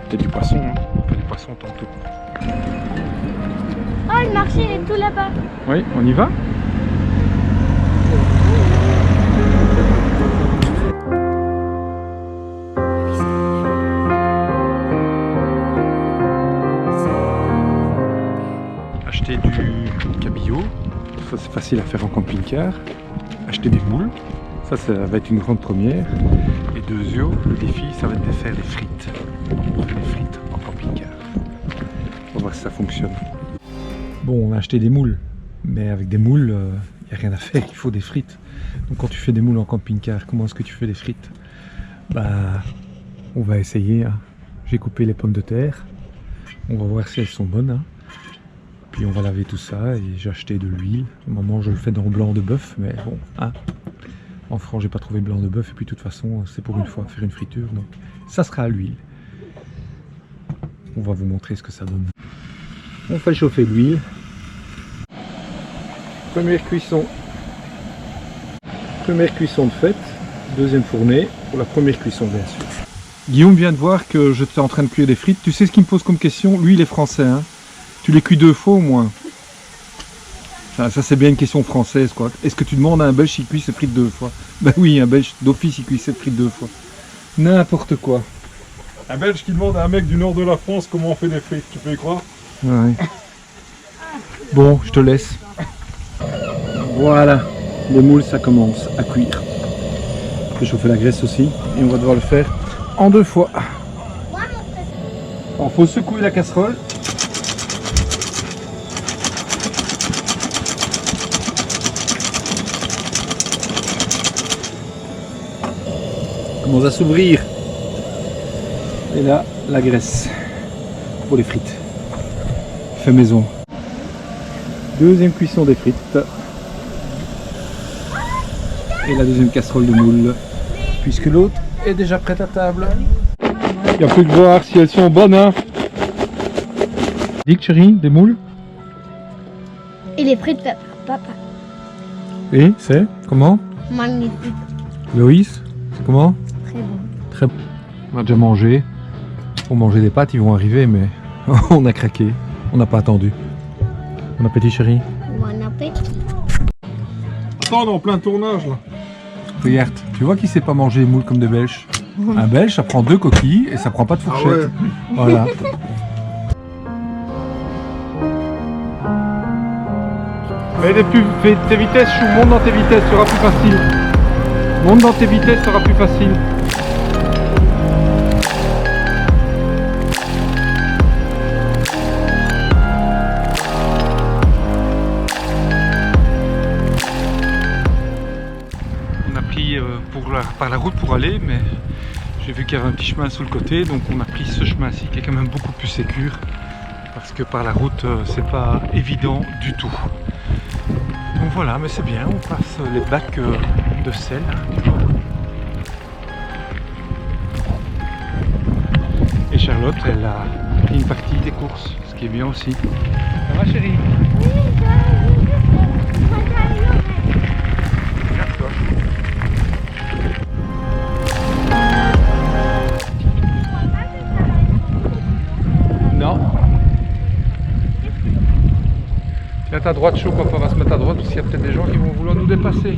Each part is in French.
Peut-être du poisson, hein. Du poisson tantôt. Oh, le marché il est tout là-bas. Oui, on y va? Acheter du cabillaud, ça c'est facile à faire en camping-car. Acheter des moules, ça va être une grande première. Et deuxièmement, le défi, ça va être de faire des frites. Des frites en camping-car. On va voir si ça fonctionne. Bon, on a acheté des moules, mais avec des moules, il n'y a rien à faire, il faut des frites. Donc quand tu fais des moules en camping-car, comment est-ce que tu fais des frites? Bah, on va essayer. Hein. J'ai coupé les pommes de terre. On va voir si elles sont bonnes. Hein. Puis on va laver tout ça et j'ai acheté de l'huile. Normalement je le fais dans le blanc de bœuf, mais bon, hein. En France j'ai pas trouvé blanc de bœuf et puis de toute façon c'est pour une fois faire une friture, donc ça sera à l'huile. On va vous montrer ce que ça donne. On fait chauffer l'huile. Première cuisson de fait, deuxième fournée pour la première cuisson bien sûr. Guillaume vient de voir que j'étais en train de cuire des frites. Tu sais ce qu'il me pose comme question? Lui il est français, hein. Tu les cuis 2 fois au moins. Enfin, ça c'est bien une question française quoi. Est-ce que tu demandes à un Belge s'il cuit ses frites 2 fois? Ben oui, un Belge d'office il cuit ses frites 2 fois. N'importe quoi. Un Belge qui demande à un mec du nord de la France comment on fait des frites, tu peux y croire? Ouais. Bon, je te laisse. Voilà, les moules ça commence à cuire. Je vais chauffer la graisse aussi et on va devoir le faire en 2 fois. Alors faut secouer la casserole. Commence à s'ouvrir. Et là, la graisse pour les frites. Fait maison. Deuxième cuisson des frites. Et la deuxième casserole de moules. Puisque l'autre est déjà prête à table. Il n'y a plus que voir si elles sont bonnes. Hein. Dick, chérie, des moules? Et les frites de papa. Et c'est comment? Magnifique. Loïs, c'est comment? Très bon. Très bon. On a déjà mangé. Pour manger des pâtes, ils vont arriver, mais on a craqué. On n'a pas attendu. Bon appétit, chérie. Bon appétit. Attends, on est en plein tournage là. Regarde, tu vois qui sait pas manger les moules comme des Belges? Un Belge, ça prend 2 coquilles et ça prend pas de fourchette. Ah ouais. Voilà. Fais tes vitesses, chou, monte dans tes vitesses, ce sera plus facile. Monte dans tes vitesses, ce sera plus facile. On a pris par la route pour aller, mais j'ai vu qu'il y avait un petit chemin sur le côté, donc on a pris ce chemin-ci qui est quand même beaucoup plus sécure, parce que par la route c'est pas évident du tout. Donc voilà, mais c'est bien, on passe les bacs de sel. Et Charlotte, elle a pris une partie des courses, ce qui est bien aussi. Ça va chérie? Regarde-toi. Non. Tiens à droite, chaud, papa va se mettre à droite parce qu'il y a peut-être des gens qui vont vouloir nous dépasser.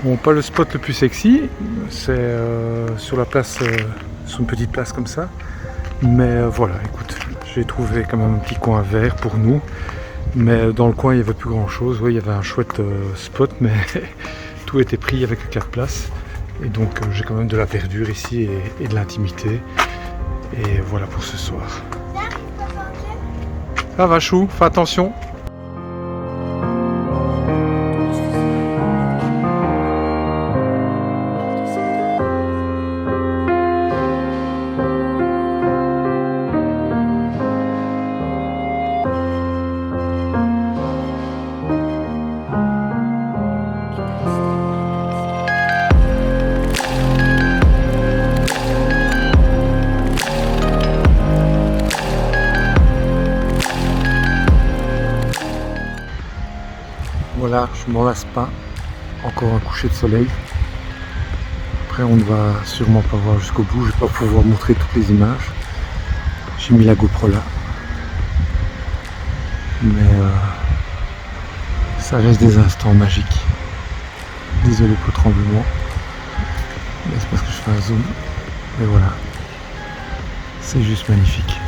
Bon, pas le spot le plus sexy, c'est sur la place, sur une petite place comme ça. Mais voilà, écoute, j'ai trouvé quand même un petit coin vert pour nous. Mais dans le coin, il n'y avait plus grand chose. Oui, il y avait un chouette spot, mais tout était pris avec 4 places. Et donc, j'ai quand même de la verdure ici et de l'intimité. Et voilà pour ce soir. Ça va, Chou, fais attention. Voilà, je m'en lasse pas. Encore un coucher de soleil. Après, on ne va sûrement pas voir jusqu'au bout. Je vais pas pouvoir montrer toutes les images. J'ai mis la GoPro là. Mais ça reste des instants magiques. Désolé pour le tremblement. Mais c'est parce que je fais un zoom. Mais voilà. C'est juste magnifique.